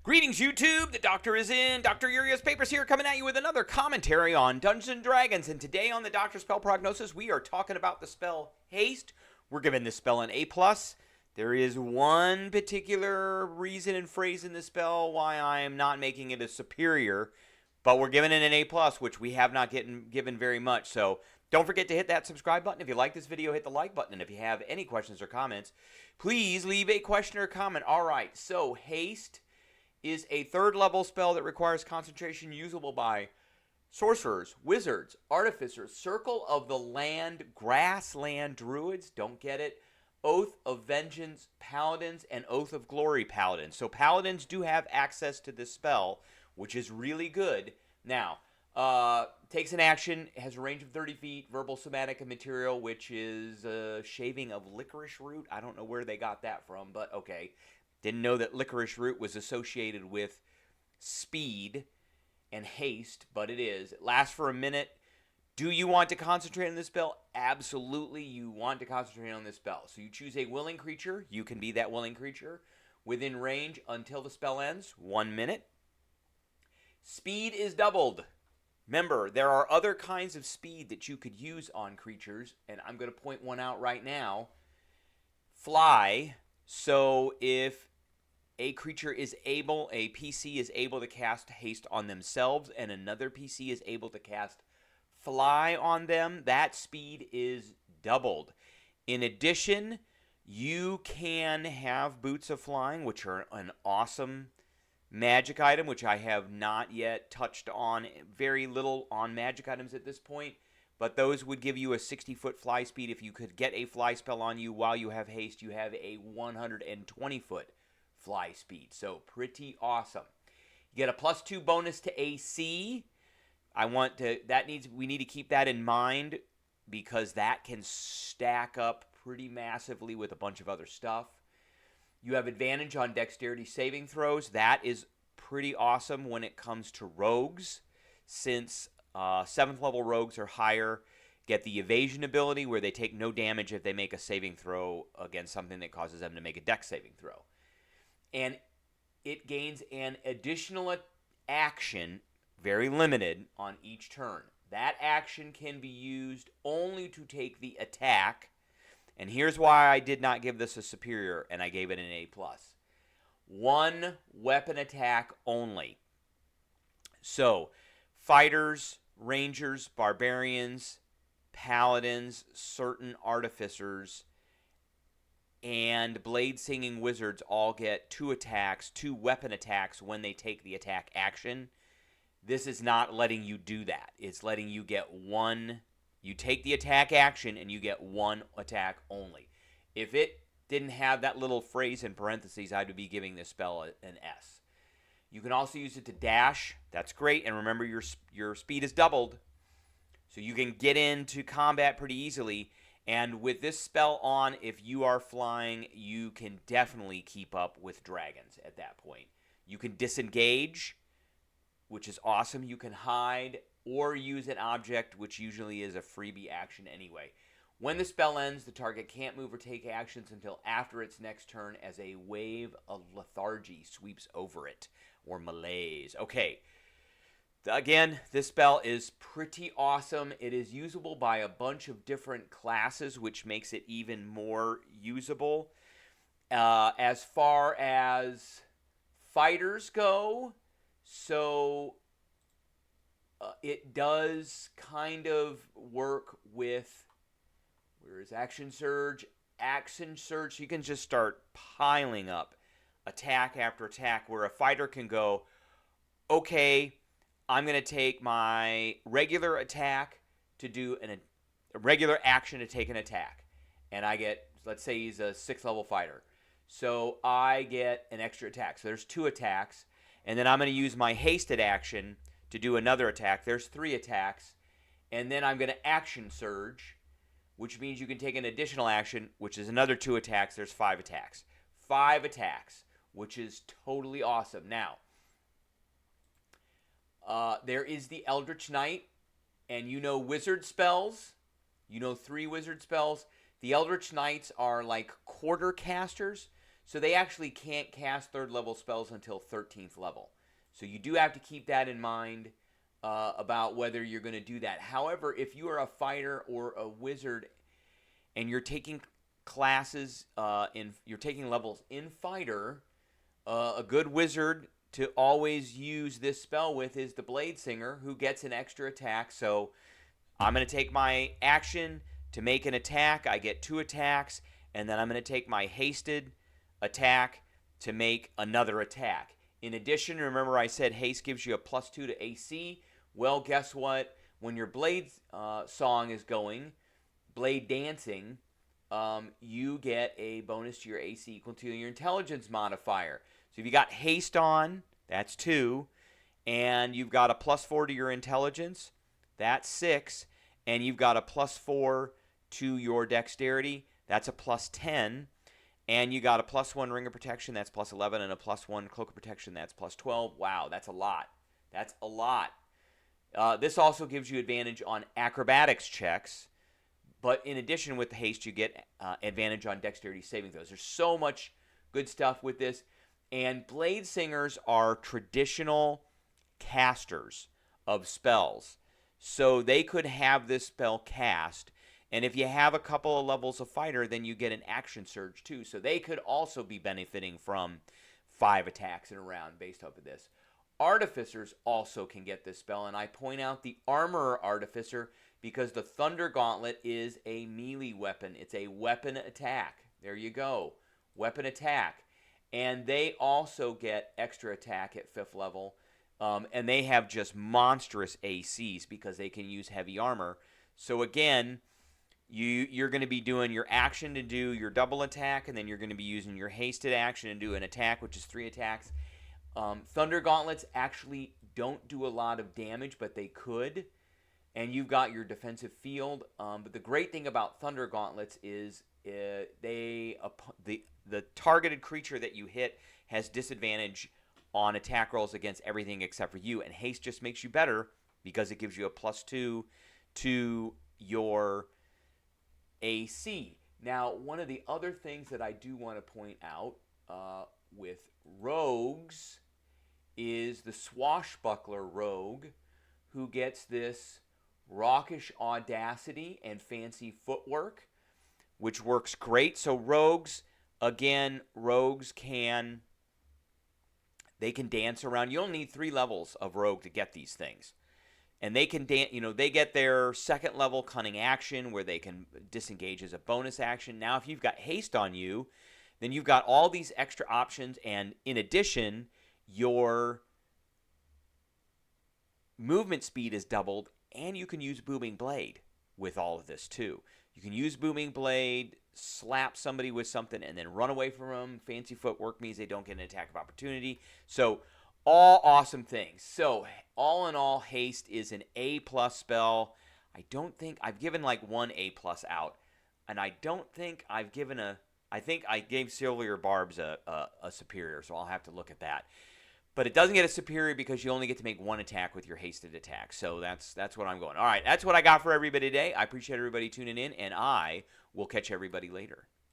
Greetings, YouTube. The doctor is in. Dr. Urias Papers here, coming at you with another commentary on Dungeons & Dragons. And today on the Doctor Spell Prognosis, we are talking about the spell Haste. We're giving this spell an A+. There is one particular reason and phrase in this spell why I am not making it a superior, but we're giving it an A+, which we have not given very much. So don't forget to hit that subscribe button. If you like this video, hit the like button. And if you have any questions or comments, please leave a question or comment. All right, so Haste is a third level spell that requires concentration, usable by sorcerers, wizards, artificers, Circle of the Land, Grassland Druids, don't get it, Oath of Vengeance Paladins, and Oath of Glory Paladins. So Paladins do have access to this spell, which is really good. Now, takes an action, has a range of 30 feet, verbal, somatic, and material, which is shaving of licorice root. I don't know where they got that from, but okay. Didn't know that licorice root was associated with speed and haste, but it is. It lasts for a minute. Do you want to concentrate on this spell? Absolutely, you want to concentrate on this spell. So you choose a willing creature. You can be that willing creature within range until the spell ends. 1 minute. Speed is doubled. Remember, there are other kinds of speed that you could use on creatures, and I'm going to point one out right now. Fly. So if a creature is able, a PC is able to cast haste on themselves, and another PC is able to cast fly on them, that speed is doubled. In addition, you can have boots of flying, which are an awesome magic item, which I have not yet touched on, very little on magic items at this point. But those would give you a 60-foot fly speed. If you could get a fly spell on you while you have haste, you have a 120-foot fly speed. So pretty awesome. You get a +2 bonus to AC. We need to keep that in mind because that can stack up pretty massively with a bunch of other stuff. You have advantage on dexterity saving throws. That is pretty awesome when it comes to rogues, since 7th level rogues or higher get the evasion ability where they take no damage if they make a saving throw against something that causes them to make a dex saving throw. And it gains an additional action, very limited, on each turn. That action can be used only to take the attack. And here's why I did not give this a superior and I gave it an A+. One weapon attack only. So, fighters, rangers, barbarians, paladins, certain artificers, and blade-singing wizards all get 2 weapon attacks when they take the attack action. This is not letting you do that. It's letting you get one. You take the attack action and you get 1 attack only. If it didn't have that little phrase in parentheses, I would be giving this spell an S. You can also use it to dash. That's great. And remember, your speed is doubled. So you can get into combat pretty easily. And with this spell on, if you are flying, you can definitely keep up with dragons at that point. You can disengage, which is awesome. You can hide or use an object, which usually is a freebie action anyway. When the spell ends, the target can't move or take actions until after its next turn as a wave of lethargy sweeps over it, or malaise. Okay, again, this spell is pretty awesome. It is usable by a bunch of different classes, which makes it even more usable. As far as fighters go, so it does kind of work with, where is action surge? Action surge, so you can just start piling up attack after attack, where a fighter can go, okay, I'm going to take my regular attack to do a regular action to take an attack. And I get, let's say he's a 6th level fighter. So I get an extra attack. So there's 2 attacks. And then I'm going to use my hasted action to do another attack. There's 3 attacks. And then I'm going to action surge, which means you can take an additional action, which is another 2 attacks. There's 5 attacks. 5 attacks, which is totally awesome. Now, there is the Eldritch Knight, and you know wizard spells. You know 3 wizard spells. The Eldritch Knights are like quarter casters. So they actually can't cast 3rd level spells until 13th level. So you do have to keep that in mind about whether you're going to do that. However, if you are a fighter or a wizard and you're taking classes you're taking levels in fighter, a good wizard to always use this spell with is the Blade Singer, who gets an extra attack. So I'm going to take my action to make an attack. I get 2 attacks, and then I'm going to take my hasted attack to make another attack. In addition, remember I said haste gives you a +2 to AC. Well, guess what? When your blade song is going, blade dancing, you get a bonus to your AC equal to your intelligence modifier. So if you got haste on, that's 2, and you've got a +4 to your intelligence, that's 6, and you've got a +4 to your dexterity, that's a +10, and you got a +1 ring of protection, that's +11, and a +1 cloak of protection, that's +12. Wow, that's a lot. That's a lot. This also gives you advantage on acrobatics checks, but in addition with the haste, you get advantage on dexterity saving throws. There's so much good stuff with this. And Blade Singers are traditional casters of spells. So they could have this spell cast. And if you have a couple of levels of fighter, then you get an action surge too. So they could also be benefiting from 5 attacks in a round based off of this. Artificers also can get this spell. And I point out the Armorer Artificer because the Thunder Gauntlet is a melee weapon. It's a weapon attack. There you go. Weapon attack. And they also get extra attack at 5th level. And they have just monstrous ACs because they can use heavy armor. So again, you're going to be doing your action to do your double attack, and then you're going to be using your hasted action to do an attack, which is 3 attacks. Thunder Gauntlets actually don't do a lot of damage, but they could. And you've got your defensive field. But the great thing about Thunder Gauntlets is the targeted creature that you hit has disadvantage on attack rolls against everything except for you. And haste just makes you better because it gives you a +2 to your AC. Now, one of the other things that I do want to point out with rogues is the Swashbuckler Rogue, who gets this raucous audacity and fancy footwork, which works great. So rogues can dance around. You only need 3 levels of rogue to get these things. And they can dance, they get their 2nd level cunning action where they can disengage as a bonus action. Now, if you've got haste on you, then you've got all these extra options, and in addition, your movement speed is doubled, and you can use Booming Blade with all of this too. You can use Booming Blade, slap somebody with something, and then run away from them. Fancy footwork means they don't get an attack of opportunity. So all awesome things. So all in all, haste is an A+ spell. I don't think I've given like 1 A+ out, and I don't think I've given I think I gave Silver Barbs a superior, so I'll have to look at that. But it doesn't get a superior because you only get to make 1 attack with your hasted attack. So that's what I'm going. All right, that's what I got for everybody today. I appreciate everybody tuning in, and I will catch everybody later.